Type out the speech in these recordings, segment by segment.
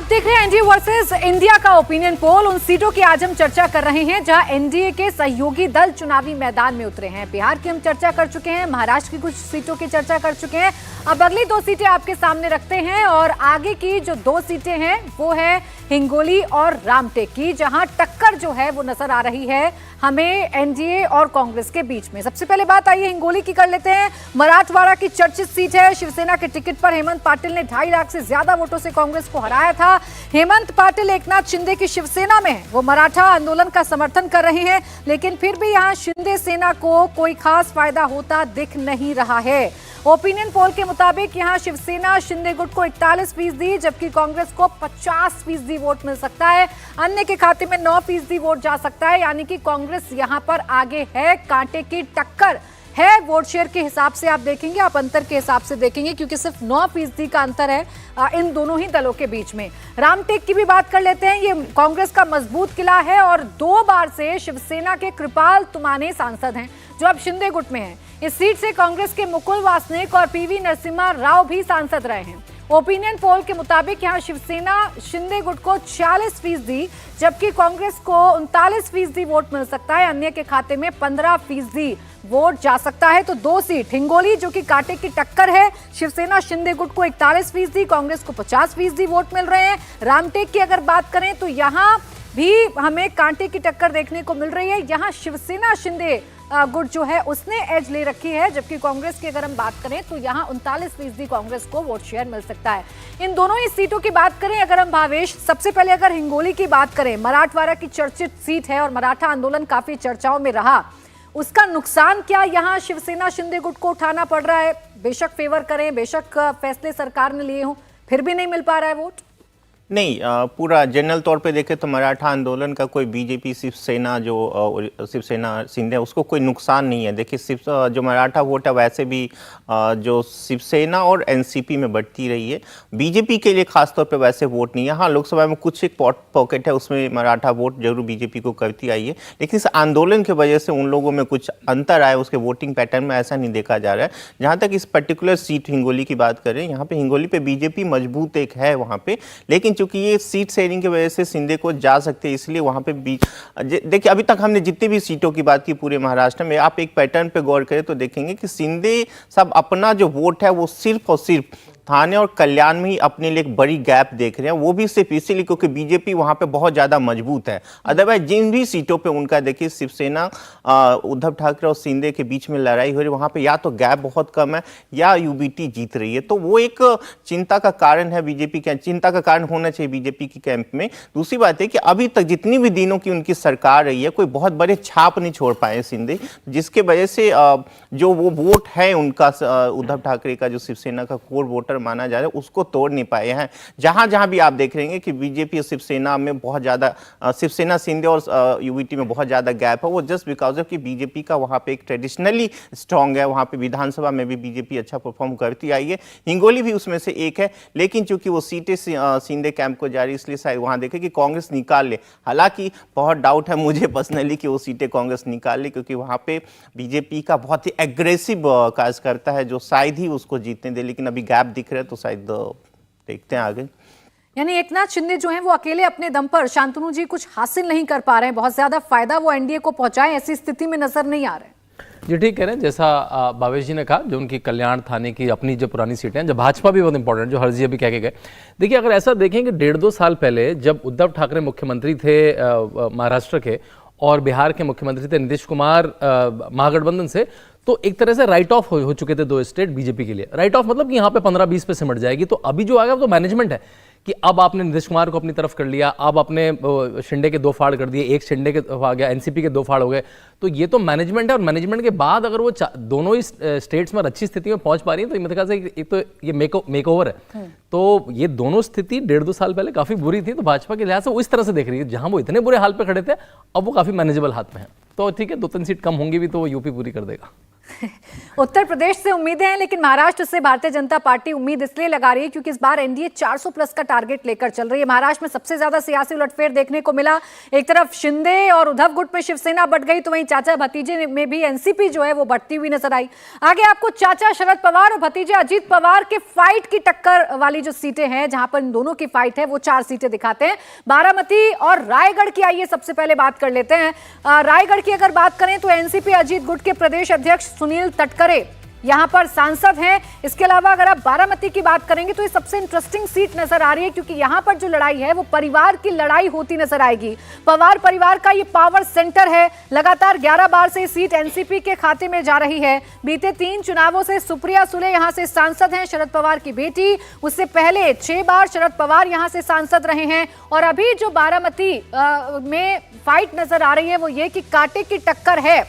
देख रहे हैं एनडीए वर्सेस इंडिया का ओपिनियन पोल। उन सीटों की आज हम चर्चा कर रहे हैं जहां एनडीए के सहयोगी दल चुनावी मैदान में उतरे हैं। बिहार की हम चर्चा कर चुके हैं, महाराष्ट्र की कुछ सीटों की चर्चा कर चुके हैं। अब अगली दो सीटें आपके सामने रखते हैं और आगे की जो दो सीटें हैं वो है हिंगोली और रामटेक की, जहां टक्कर जो है वो नजर आ रही है हमें एनडीए और कांग्रेस के बीच में। सबसे पहले बात आइए हिंगोली की कर लेते हैं। मराठवाड़ा की चर्चित सीट है। शिवसेना के टिकट पर हेमंत पाटिल ने 2.5 लाख से ज्यादा वोटों से कांग्रेस को हराया था। हेमंत पाटिल एकनाथ शिंदे की शिवसेना में वो मराठा आंदोलन का समर्थन कर रहे हैं, लेकिन फिर भी यहां शिंदे सेना को कोई खास फायदा होता दिख नहीं रहा है। ओपिनियन पोल के मुताबिक यहां शिवसेना शिंदे गुट को 41%, जबकि कांग्रेस को 50% वोट मिल सकता है। अन्य के खाते में 9% वोट जा सकता है, यानी कि कांग्रेस यहां पर आगे है। कांटे की टक्कर है वोट शेयर के हिसाब से आप देखेंगे, आप अंतर के हिसाब से देखेंगे, क्योंकि सिर्फ 9% का अंतर है इन दोनों ही दलों के बीच में। रामटेक की भी बात कर लेते हैं। ये कांग्रेस का मजबूत किला है और 2 बार से शिवसेना के कृपाल तुमाने सांसद हैं, जो अब शिंदे गुट में हैं। इस सीट से कांग्रेस के मुकुल वासनिक और पीवी नरसिम्हा राव भी सांसद रहे हैं। ओपिनियन पोल के मुताबिक यहां शिवसेना शिंदे गुट को 46%, जबकि कांग्रेस को 39% वोट मिल सकता है। अन्य के खाते में 15% वोट जा सकता है। तो 2 सीट हिंगोली जो कि कांटे की टक्कर है, शिवसेना शिंदे गुट को 41%, कांग्रेस को 50% वोट मिल रहे हैं। रामटेक की अगर बात करें तो यहां भी हमें कांटे की टक्कर देखने को मिल रही है। यहां शिवसेना शिंदे गुट जो है उसने एज ले रखी है, जबकि कांग्रेस की अगर हम बात करें तो यहां 39% कांग्रेस को वोट शेयर मिल सकता है। इन दोनों ही सीटों की बात करें अगर हम भावेश, सबसे पहले अगर हिंगोली की बात करें, मराठवाड़ा की चर्चित सीट है और मराठा आंदोलन काफी चर्चाओं में रहा। उसका नुकसान क्या यहां शिवसेना शिंदे गुट को उठाना पड़ रहा है? बेशक फेवर करें, बेशक फैसले सरकार ने लिए हों, फिर भी नहीं मिल पा रहा है वोट। नहीं, पूरा जनरल तौर पे देखें तो मराठा आंदोलन का कोई बीजेपी शिवसेना शिवसेना शिंदे उसको कोई नुकसान नहीं है। देखिए जो मराठा वोट है वैसे भी जो शिवसेना और एनसीपी में बढ़ती रही है, बीजेपी के लिए खासतौर पे वैसे वोट नहीं है। हाँ, लोकसभा में कुछ एक पॉकेट है, उसमें मराठा वोट जरूर बीजेपी को करती आई है, लेकिन इस आंदोलन की वजह से उन लोगों में कुछ अंतर आया, उसके वोटिंग पैटर्न में ऐसा नहीं देखा जा रहा है। जहाँ तक इस पर्टिकुलर सीट हिंगोली की बात करें, यहाँ पे हिंगोली पे बीजेपी मजबूत एक है वहाँ पे, लेकिन चूंकि ये सीट शेयरिंग की वजह से शिंदे को जा सकते हैं, इसलिए वहां पे देखिए अभी तक हमने जितनी भी सीटों की बात की पूरे महाराष्ट्र में, आप एक पैटर्न पे गौर करें तो देखेंगे कि शिंदे सब अपना जो वोट है वो सिर्फ और सिर्फ थाने और कल्याण में ही अपने लिए एक बड़ी गैप देख रहे हैं। वो भी सिर्फ इसीलिए क्योंकि बीजेपी वहां पे बहुत ज्यादा मजबूत है। अदरवाइज जिन भी सीटों पे उनका देखिए शिवसेना उद्धव ठाकरे और शिंदे के बीच में लड़ाई हो रही है, वहां पे या तो गैप बहुत कम है या यूबीटी जीत रही है। तो वो एक चिंता का कारण है, बीजेपी के चिंता का कारण होना चाहिए बीजेपी की कैंप में। दूसरी बात है कि अभी तक जितनी भी दिनों की उनकी सरकार रही है, कोई बहुत बड़े छाप नहीं छोड़ पाए शिंदे, जिसके वजह से जो वो वोट है उनका उद्धव ठाकरे का जो शिवसेना का कोर वोटर माना जा रहा है उसको तोड़ नहीं पाए हैं। जहां जहां भी आप देख रहे हैं कि बीजेपी और शिवसेना में बहुत ज्यादा, शिवसेना शिंदे और यूबीटी में बहुत ज्यादा गैप है, वो जस्ट बिकॉज ऑफ कि बीजेपी का वहां पे एक ट्रेडिशनली स्ट्रांग है। वहां पे विधानसभा में भी बीजेपी अच्छा परफॉर्म करती आई है, हिंगोली भी उसमें से एक है, लेकिन चूंकि वो सीटें शिंदे कैंप को जा रही, इसलिए शायद वहां देखे कि कांग्रेस निकाल ले। हालांकि बहुत डाउट है मुझे पर्सनली कि वो सीटें कांग्रेस निकाल ले, क्योंकि वहां पे बीजेपी का बहुत ही एग्रेसिव कार्यकर्ता है जो शायद ही उसको जीतने दे, लेकिन अभी गैप दिख रहा है तो शायद देखते हैं आगे। यानी एकनाथ शिंदे जो हैं वो अकेले अपने दम पर, शांतनु जी, कुछ हासिल नहीं कर पा रहे हैं, बहुत ज्यादा फायदा वो एनडीए को पहुंचाए ऐसी स्थिति में नजर नहीं आ रहे। जी ठीक कह रहे हैं, जैसा भावेश जी ने कहा, जो उनकी कल्याण थाने की अपनी जो पुरानी सीटें हैं, जो भाजपा भी बहुत इंपॉर्टेंट, जो हरजी अभी कह के गए। देखिए अगर ऐसा देखेंगे 1.5-2 साल पहले जब उद्धव ठाकरे मुख्यमंत्री थे महाराष्ट्र के और बिहार के मुख्यमंत्री थे नीतीश कुमार महागठबंधन से, तो एक तरह से राइट ऑफ हो चुके थे 2 स्टेट बीजेपी के लिए। राइट ऑफ मतलब कि यहाँ पे 15-20 पे सिमट जाएगी। तो अभी जो आ गया वो तो मैनेजमेंट है कि अब आपने नीतीश कुमार को अपनी तरफ कर लिया, अब आपने शिंदे के 2 फाड़ कर दिए, एक शिंदे के आ गया, एनसीपी के 2 फाड़ हो गए। तो ये तो मैनेजमेंट है, और मैनेजमेंट के बाद अगर वो दोनों ही स्टेट्स में अच्छी स्थिति में पहुंच पा रही है तो मेरे ख्याल से एक तो ये मेक ओवर है। तो ये दोनों स्थिति 1.5-2 साल पहले काफी बुरी थी, तो भाजपा के लिहाज से वो इस तरह से देख रही है, जहां वो इतने बुरे हाल पे खड़े थे अब वो काफी मैनेजेबल हाथ में है। तो ठीक है, 2-3 सीट कम होंगी भी तो वो यूपी पूरी कर देगा। उत्तर प्रदेश से उम्मीदें हैं, लेकिन महाराष्ट्र से भारतीय जनता पार्टी उम्मीद इसलिए लगा रही है क्योंकि इस बार एनडीए 400 प्लस का टारगेट लेकर चल रही है। महाराष्ट्र में सबसे ज्यादा सियासी उलटफेर देखने को मिला। एक तरफ शिंदे और उद्धव गुट में शिवसेना बढ़ गई, तो वहीं चाचा भतीजे में भी एनसीपी जो है वो बढ़ती हुई नजर आई। आगे आपको चाचा शरद पवार और भतीजे अजीत पवार के फाइट की टक्कर वाली जो सीटें हैं, जहां पर इन दोनों की फाइट है, वो 4 सीटें दिखाते हैं। बारामती और रायगढ़ की आइए सबसे पहले बात कर लेते हैं। रायगढ़ की अगर बात करें तो एनसीपी अजीत गुट के प्रदेश अध्यक्ष सुनील तटकरे यहां पर सांसद हैं। इसके अलावा अगर आप बारामती की बात करेंगे तो ये सबसे इंटरेस्टिंग सीट नजर आ रही है, क्योंकि यहां पर जो लड़ाई है वो परिवार की लड़ाई होती नजर आएगी। पवार परिवार का ये पावर सेंटर है। लगातार 11 बार से सीट एनसीपी के खाते में जा रही है। बीते 3 चुनावों से सुप्रिया सुले यहां से सांसद हैं, शरद पवार की बेटी। उससे पहले 6 बार शरद पवार यहां से सांसद रहे हैं। और अभी जो बारामती में फाइट नजर आ रही है वो ये कि कांटे की टक्कर है,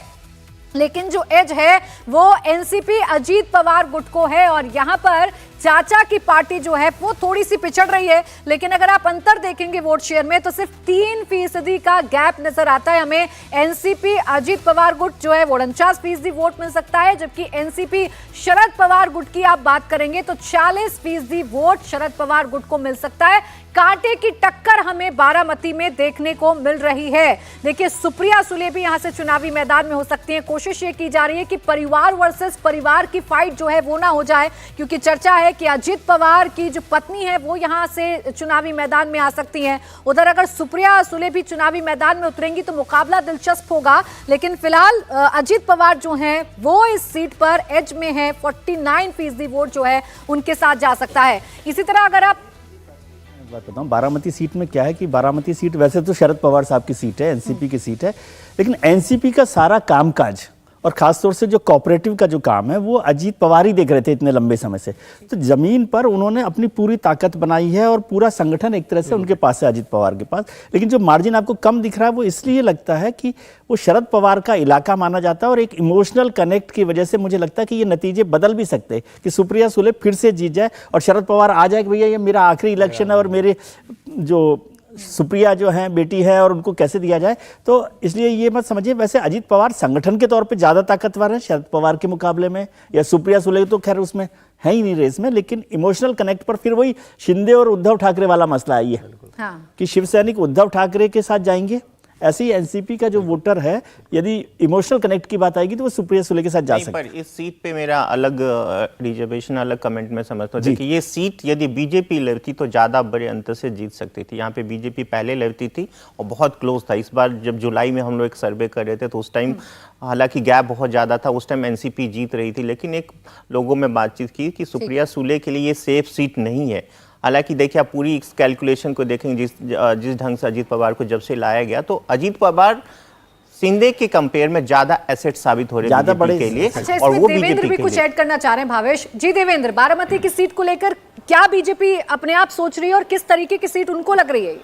लेकिन जो एज है वो एनसीपी अजीत पवार गुट को है। और यहां पर चाचा की पार्टी जो है वो थोड़ी सी पिछड़ रही है, लेकिन अगर आप अंतर देखेंगे वोट शेयर में तो सिर्फ 3% का गैप नजर आता है हमें। एनसीपी अजीत पवार गुट जो है 49% वोट मिल सकता है, जबकि एनसीपी शरद पवार गुट की आप बात करेंगे तो 40% वोट शरद पवार गुट को मिल सकता है। कांटे की टक्कर हमें बारामती में देखने को मिल रही है। देखिए, सुप्रिया सुले भी यहां से चुनावी मैदान में हो सकती है। कोशिश ये की जा रही है कि परिवार वर्सेस परिवार की फाइट जो है वो ना हो जाए, क्योंकि चर्चा है कि अजीत पवार की जो पत्नी है वो यहां से चुनावी मैदान में आ सकती हैं। उधर अगर सुप्रिया सुले भी चुनावी मैदान में उतरेंगी तो मुकाबला दिलचस्प होगा। लेकिन फिलहाल अजीत पवार जो हैं वो इस सीट पर एज में है। 49% वोट जो है उनके साथ जा सकता है। इसी तरह अगर आप बात बताऊं, बारामती सीट में क्या है कि बारामती सीट वैसे तो शरद पवार साहब की सीट है, एनसीपी की सीट है, लेकिन एनसीपी का सारा कामकाज और खासतौर से जो कोऑपरेटिव का जो काम है वो अजीत पवार ही देख रहे थे इतने लंबे समय से। तो जमीन पर उन्होंने अपनी पूरी ताकत बनाई है और पूरा संगठन एक तरह से उनके पास है, अजीत पवार के पास। लेकिन जो मार्जिन आपको कम दिख रहा है वो इसलिए लगता है कि वो शरद पवार का इलाका माना जाता है, और एक इमोशनल कनेक्ट की वजह से मुझे लगता है कि ये नतीजे बदल भी सकते हैं कि सुप्रिया सुले फिर से जीत जाए और शरद पवार आ जाए कि भैया ये मेरा आखिरी इलेक्शन है और मेरे जो सुप्रिया जो है बेटी है और उनको कैसे दिया जाए। तो इसलिए ये मत समझिए, वैसे अजीत पवार संगठन के तौर पे ज़्यादा ताकतवर है शरद पवार के मुकाबले में, या सुप्रिया सुले तो खैर उसमें है ही नहीं रेस में, लेकिन इमोशनल कनेक्ट पर फिर वही शिंदे और उद्धव ठाकरे वाला मसला है ये कि शिवसैनिक उद्धव ठाकरे के साथ जाएंगे। ऐसे ही एनसीपी का जो वोटर है, यदि इमोशनल कनेक्ट की बात आएगी तो वो सुप्रिया सुले के साथ जा सकते हैं। पर इस सीट पे मेरा अलग रिजर्वेशन, अलग कमेंट में समझता हूँ। देखिए, ये सीट यदि बीजेपी लड़ती तो ज्यादा बड़े अंतर से जीत सकती थी। यहाँ पे बीजेपी पहले लड़ती थी और बहुत क्लोज था। इस बार जब जुलाई में हम लोग एक सर्वे कर रहे थे तो उस टाइम हालांकि गैप बहुत ज्यादा था, उस टाइम एनसीपी जीत रही थी, लेकिन एक लोगों में बातचीत की कि सुप्रिया सुले के लिए ये सेफ सीट नहीं है। हालांकि देखिए, आप पूरी इस कैलकुलेशन को देखेंगे जिस ढंग से अजीत पवार को जब से लाया गया, तो अजीत पवार शिंदे के कंपेयर में ज्यादा एसेट साबित हो रहे हैं बीजेपी के लिए। अच्छा, और वो देवेंद्र भी कुछ ऐड करना चाह रहे हैं। भावेश जी, देवेंद्र, बारामती की सीट को लेकर क्या बीजेपी अपने आप सोच रही है और किस तरीके की सीट उनको लग रही है?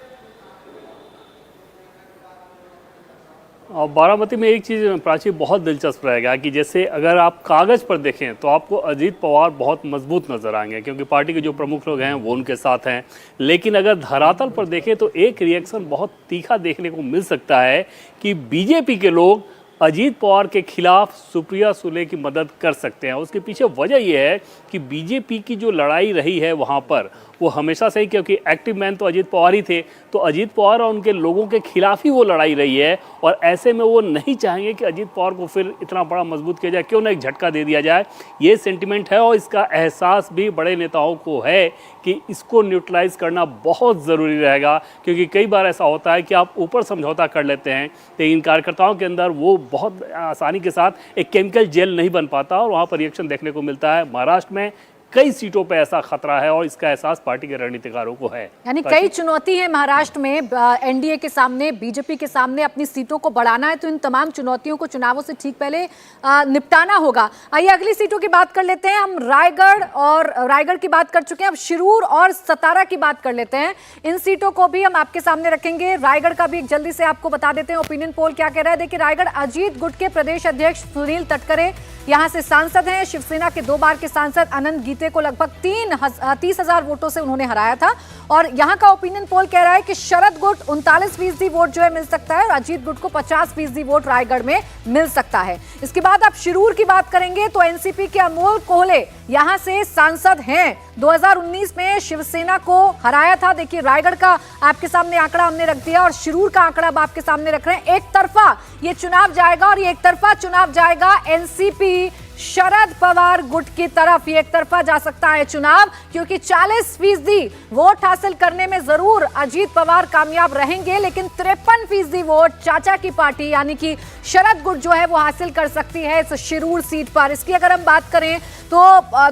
और बारामती में एक चीज़ प्राची बहुत दिलचस्प रहेगा कि जैसे अगर आप कागज़ पर देखें तो आपको अजीत पवार बहुत मजबूत नज़र आएंगे, क्योंकि पार्टी के जो प्रमुख लोग हैं वो उनके साथ हैं। लेकिन अगर धरातल पर देखें तो एक रिएक्शन बहुत तीखा देखने को मिल सकता है कि बीजेपी के लोग अजीत पवार के खिलाफ सुप्रिया सुले की मदद कर सकते हैं। उसके पीछे वजह यह है कि बीजेपी की जो लड़ाई रही है वहाँ पर वो हमेशा से ही, क्योंकि एक्टिव मैन तो अजीत पवार ही थे, तो अजीत पवार और उनके लोगों के खिलाफ ही वो लड़ाई रही है। और ऐसे में वो नहीं चाहेंगे कि अजीत पवार को फिर इतना बड़ा मजबूत किया जाए, क्यों ना एक झटका दे दिया जाए। ये सेंटिमेंट है और इसका एहसास भी बड़े नेताओं को है कि इसको न्यूट्रलाइज करना बहुत ज़रूरी रहेगा, क्योंकि कई बार ऐसा होता है कि आप ऊपर समझौता कर लेते हैं लेकिन कार्यकर्ताओं के अंदर वो बहुत आसानी के साथ एक केमिकल जेल नहीं बन पाता और वहाँ पर रिएक्शन देखने को मिलता है। महाराष्ट्र में कई सीटों पे ऐसा खतरा है और इसका एहसास पार्टी के रणनीतिकारों को है। यानी कई चुनौती है महाराष्ट्र में एनडीए के सामने, बीजेपी के सामने अपनी सीटों को बढ़ाना है, तो इन तमाम चुनौतियों को चुनावों से ठीक पहले निपटाना होगा। आइए अगली सीटों की बात कर लेते हैं। हम रायगढ़ की बात कर चुके हैं, अब शिरूर और सतारा की बात कर लेते हैं। इन सीटों को भी हम आपके सामने रखेंगे। रायगढ़ का भी एक जल्दी से आपको बता देते हैं ओपिनियन पोल क्या कह रहा है। देखिए, रायगढ़ अजीत गुट के प्रदेश अध्यक्ष सुनील तटकरे यहां से सांसद हैं। शिवसेना के 2 बार के सांसद अनंत गीते गीते को लगभग 30,000 वोटों से उन्होंने हराया था। और यहाँ का ओपिनियन पोल कह रहा है कि शरद गुट 39% वोट जो है मिल सकता है और अजीत गुट को 50% वोट रायगढ़ में मिल सकता है। इसके बाद आप शिरूर की बात करेंगे तो एनसीपी के अमोल कोहले यहां से सांसद हैं। 2019 में शिवसेना को हराया था। देखिए रायगढ़ का आपके सामने आंकड़ा हमने रख दिया और शिरूर का आंकड़ा अब आपके सामने रख रहे हैं। एक तरफा ये चुनाव जाएगा और ये एक तरफा चुनाव जाएगा एनसीपी शरद पवार गुट की तरफ। ये एक तरफा जा सकता है चुनाव, क्योंकि 40% वोट हासिल करने में जरूर अजीत पवार कामयाब रहेंगे, लेकिन 53% वोट चाचा की पार्टी यानी कि शरद गुट जो है वो हासिल कर सकती है इस शिरूर सीट पर। इसकी अगर हम बात करें तो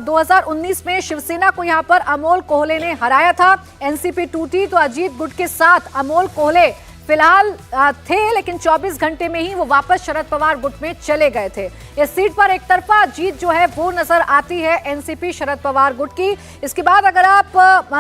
2019 में शिवसेना को यहां पर अमोल कोहले ने हराया था। एनसीपी टूटी तो अजीत गुट के साथ अमोल कोहले फिलहाल थे, लेकिन 24 घंटे में ही वो वापस शरद पवार गुट में चले गए थे। इस सीट पर एक तरफा जीत जो है वो नजर आती है एनसीपी शरद पवार गुट की। इसके बाद अगर आप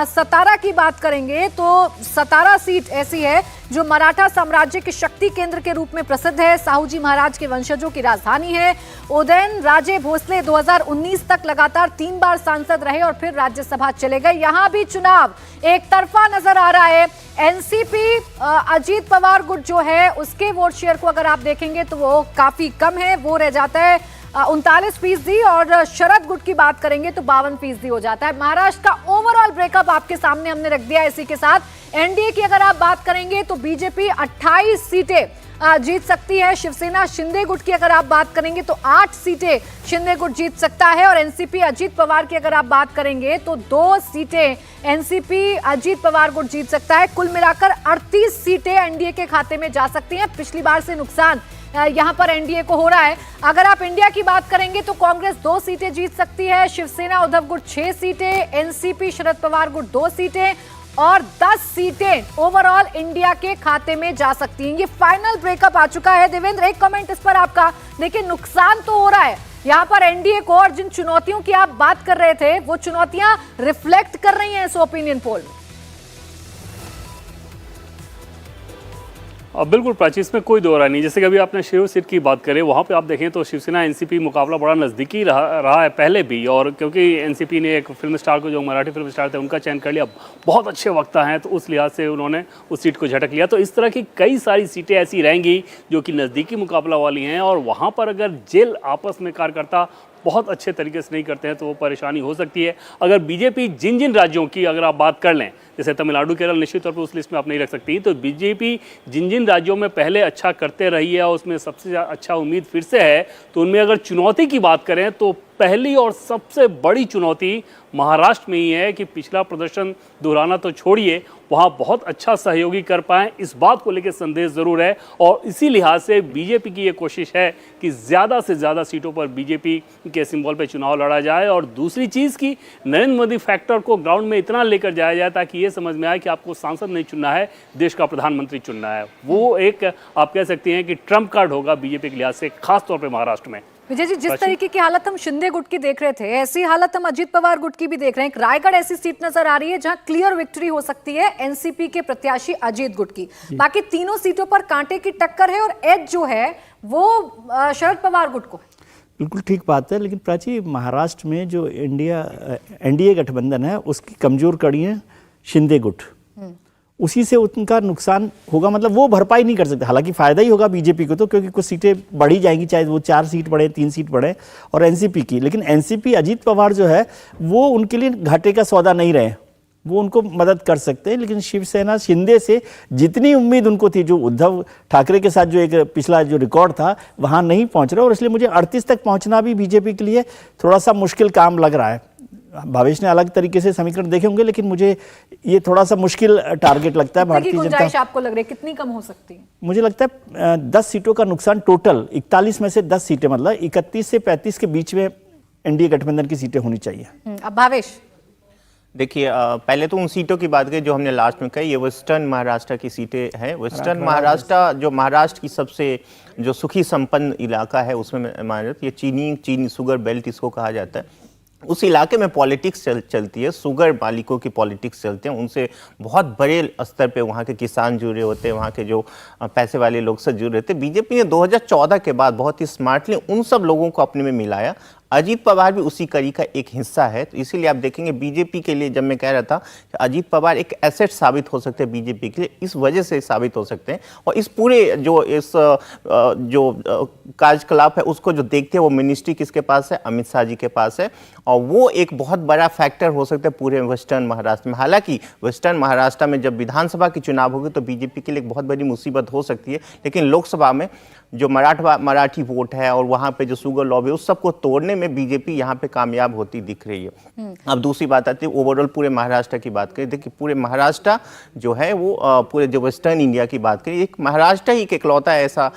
सतारा की बात करेंगे तो सतारा सीट ऐसी है जो मराठा साम्राज्य के शक्ति केंद्र के रूप में प्रसिद्ध है। साहूजी महाराज के वंशजों की राजधानी है। उदयन राजे भोसले 2019 तक लगातार 3 बार सांसद रहे और फिर राज्यसभा चले गए। यहां भी चुनाव एक तरफा नजर आ रहा है। एनसीपी अजीत पवार गुट जो है उसके वोट शेयर को अगर आप देखेंगे तो वो काफी कम है, वो रह जाता है 39% और शरद गुट की बात करेंगे तो 52% हो जाता है। महाराष्ट्र का ओवरऑल ब्रेकअप आपके सामने हमने रख दिया। इसी के साथ एनडीए की अगर आप बात करेंगे तो बीजेपी 28 सीटें जीत सकती है। शिवसेना शिंदे गुट की अगर आप बात करेंगे तो 8 सीटें शिंदे गुट जीत सकता है और एनसीपी अजीत पवार की अगर आप बात करेंगे तो 2 सीटें एनसीपी अजीत पवार गुट जीत सकता है। कुल मिलाकर 38 सीटें एनडीए के खाते में जा सकती हैं। पिछली बार से नुकसान यहां पर एनडीए को हो रहा है। अगर आप इंडिया की बात करेंगे तो कांग्रेस 2 सीटें जीत सकती है, शिवसेना उद्धव गुट 6 सीटें, एनसीपी शरद पवार गुट 2 सीटें और 10 सीटें ओवरऑल इंडिया के खाते में जा सकती हैं। ये फाइनल ब्रेकअप आ चुका है। देवेंद्र, एक कमेंट इस पर आपका। देखिए नुकसान तो हो रहा है यहाँ पर एनडीए को, और जिन चुनौतियों की आप बात कर रहे थे वो चुनौतियां रिफ्लेक्ट कर रही हैं इस ओपिनियन पोल में। बिल्कुल प्राची, इसमें कोई दो राय नहीं। जैसे कि अभी आपने शिव सीट की बात करें, वहाँ पे आप देखें तो शिवसेना एनसीपी मुकाबला बड़ा नज़दीकी रहा है पहले भी, और क्योंकि एनसीपी ने एक फिल्म स्टार को, जो मराठी फिल्म स्टार थे, उनका चयन कर लिया, बहुत अच्छे वक्ता हैं, तो उस लिहाज से उन्होंने उस सीट को झटक लिया। तो इस तरह की कई सारी सीटें ऐसी रहेंगी जो कि नज़दीकी मुकाबला वाली हैं, और वहाँ पर अगर जेल आपस में कार्यकर्ता बहुत अच्छे तरीके से नहीं करते हैं तो वो परेशानी हो सकती है। अगर बीजेपी जिन राज्यों की अगर आप बात कर लें, जैसे तमिलनाडु, केरल, निश्चित तौर पर उस लिस्ट में आप नहीं रख सकती, तो बीजेपी जिन राज्यों में पहले अच्छा करते रही है और उसमें सबसे अच्छा उम्मीद फिर से है, तो उनमें अगर चुनौती की बात करें तो पहली और सबसे बड़ी चुनौती महाराष्ट्र में ही है कि पिछला प्रदर्शन दोहराना तो छोड़िए, वहाँ बहुत अच्छा सहयोगी कर पाएँ, इस बात को लेकर संदेश ज़रूर है। और इसी लिहाज से बीजेपी की ये कोशिश है कि ज़्यादा से ज़्यादा सीटों पर बीजेपी के सिंबल पर चुनाव लड़ा जाए, और दूसरी चीज़ की नरेंद्र मोदी फैक्टर को ग्राउंड में इतना लेकर जाया जाए ताकि ये समझ में आए कि आपको सांसद नहीं चुनना है, देश का प्रधानमंत्री चुनना है। वो एक आप कह सकते हैं कि ट्रम्प कार्ड होगा बीजेपी के लिहाज से, खासतौर पर महाराष्ट्र में। विजय जी, जिस तरीके की हालत हम शिंदे गुट की देख रहे थे, ऐसी हालत हम अजीत पवार गुट की भी देख रहे हैं। रायगढ़ ऐसी सीट नजर आ रही है जहां क्लियर विक्ट्री हो सकती है एनसीपी के प्रत्याशी अजीत गुट की। बाकी तीनों सीटों पर कांटे की टक्कर है और एज जो है वो शरद पवार गुट को। बिल्कुल ठीक बात है, लेकिन प्राची, महाराष्ट्र में जो एनडीए गठबंधन है उसकी कमजोर कड़ी है शिंदे गुट, उसी से उनका नुकसान होगा। मतलब वो भरपाई नहीं कर सकते, हालांकि फायदा ही होगा बीजेपी को तो, क्योंकि कुछ सीटें बढ़ी जाएंगी, चाहे वो 4 सीट बढ़े, 3 सीट बढ़े, और एनसीपी की। लेकिन एनसीपी अजीत पवार जो है वो उनके लिए घाटे का सौदा नहीं रहे, वो उनको मदद कर सकते हैं। लेकिन शिवसेना शिंदे से जितनी उम्मीद उनको थी, जो उद्धव ठाकरे के साथ जो एक पिछला जो रिकॉर्ड था, वहाँ नहीं पहुँच रहे, और इसलिए मुझे 38 तक पहुँचना भी बीजेपी के लिए थोड़ा सा मुश्किल काम लग रहा है। भावेश ने अलग तरीके से समीकरण देखे होंगे, लेकिन मुझे ये थोड़ा सा मुश्किल टारगेट लगता है। भारतीय जनता, आपको लग रहा है कितनी कम हो सकती है? मुझे लगता है 10 सीटों का नुकसान, टोटल 41 में से 10 सीटें, मतलब 31 से 35 के बीच में एनडीए गठबंधन की सीटें होनी चाहिए। अब भावेश देखिए, पहले तो उन सीटों की बात करें जो हमने लास्ट में कही, ये वेस्टर्न महाराष्ट्र की सीटें हैं। वेस्टर्न महाराष्ट्र जो महाराष्ट्र की सबसे जो सुखी संपन्न इलाका है, उसमें ये चीनी शुगर बेल्ट इसको कहा जाता है। उस इलाके में पॉलिटिक्स चलती है, शुगर मालिकों की पॉलिटिक्स चलते हैं, उनसे बहुत बड़े स्तर पे वहाँ के किसान जुड़े होते हैं, वहाँ के जो पैसे वाले लोग से जुड़े रहते हैं। बीजेपी ने 2014 के बाद बहुत ही स्मार्टली उन सब लोगों को अपने में मिलाया, अजीत पवार भी उसी कड़ी का एक हिस्सा है। तो इसीलिए आप देखेंगे बीजेपी के लिए, जब मैं कह रहा था कि अजीत पवार एक एसेट साबित हो सकते हैं बीजेपी के लिए, इस वजह से साबित हो सकते हैं। और इस पूरे जो कार्यकलाप है उसको जो देखते हैं, वो मिनिस्ट्री किसके पास है? अमित शाह जी के पास है। और वो एक बहुत बड़ा फैक्टर हो सकता है पूरे वेस्टर्न महाराष्ट्र में। हालांकि वेस्टर्न महाराष्ट्र में जब विधानसभा की चुनाव होगी तो बीजेपी के लिए एक बहुत बड़ी मुसीबत हो सकती है, लेकिन लोकसभा में जो मराठी वोट है और वहां पे जो शुगर लॉबी है, उस सबको तोड़ने में बीजेपी यहाँ पे कामयाब होती दिख रही है। अब दूसरी बात आती है ओवरऑल पूरे महाराष्ट्र की बात करें। देखिए पूरे महाराष्ट्र जो है वो पूरे जो वेस्टर्न इंडिया की बात करें, एक महाराष्ट्र ही एक इकलौता ऐसा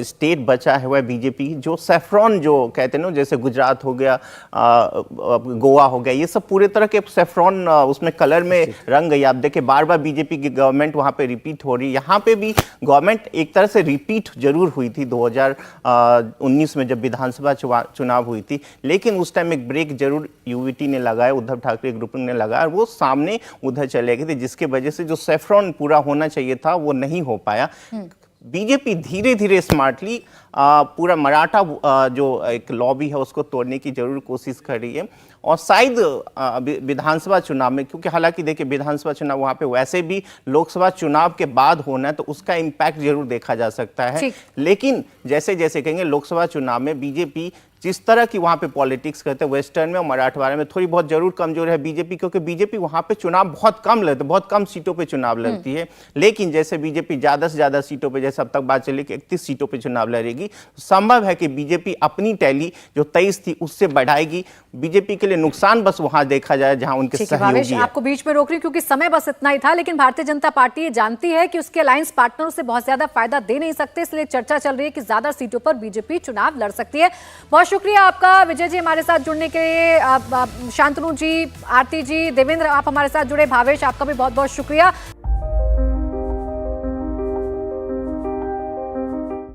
स्टेट बचा है वह बीजेपी जो सेफ्रॉन जो कहते हैं ना, जैसे गुजरात हो गया, गोवा हो गया, ये सब पूरे तरह के सेफ्रॉन उसमें कलर में रंग गई। आप देखिए बार बार बीजेपी की गवर्नमेंट वहां पे रिपीट हो रही है। यहाँ पे भी गवर्नमेंट एक तरह से रिपीट जरूर हुई थी 2019 में जब विधानसभा चुनाव हुई थी, लेकिन उस टाइम एक ब्रेक जरूर यूवीटी ने लगाया, उद्धव ठाकरे ग्रुप ने लगाया, और वो सामने उधर चले गए थे, जिसके वजह से जो सेफ्रॉन पूरा होना चाहिए था वो नहीं हो पाया। बीजेपी धीरे धीरे स्मार्टली पूरा मराठा जो एक लॉबी है उसको तोड़ने की जरूर कोशिश कर रही है। और शायद विधानसभा चुनाव में, क्योंकि हालांकि देखिए विधानसभा चुनाव वहां पे वैसे भी लोकसभा चुनाव के बाद होना है, तो उसका इम्पैक्ट जरूर देखा जा सकता है। लेकिन जैसे जैसे कहेंगे लोकसभा चुनाव में बीजेपी जिस तरह की वहां पे पॉलिटिक्स करते हैं वेस्टर्न में और मराठवाड़ा में थोड़ी बहुत जरूर कमजोर है बीजेपी, क्योंकि बीजेपी वहां पे चुनाव बहुत कम लड़ती है, बहुत कम सीटों पे चुनाव लड़ती है। लेकिन जैसे बीजेपी ज्यादा से ज्यादा सीटों पे, जैसे अब तक बात चली कि 31 सीटों पे चुनाव लड़ेगी, संभव है कि बीजेपी अपनी टैली जो 23 थी उससे बढ़ाएगी। बीजेपी के लिए नुकसान बस वहां देखा जाए जहां उनके सहयोगी है। आपको बीच में रोक रही हूं क्योंकि समय बस इतना ही था, लेकिन भारतीय जनता पार्टी ये जानती है कि उसके अलायंस पार्टनरों से बहुत ज्यादा फायदा दे नहीं सकते, इसलिए चर्चा चल रही है कि ज्यादा सीटों पर बीजेपी चुनाव लड़ सकती है। बहुत शुक्रिया आपका विजय जी हमारे साथ जुड़ने के लिए। शांतनु जी, आरती जी, देवेंद्र आप हमारे साथ जुड़े, भावेश आपका भी बहुत बहुत शुक्रिया।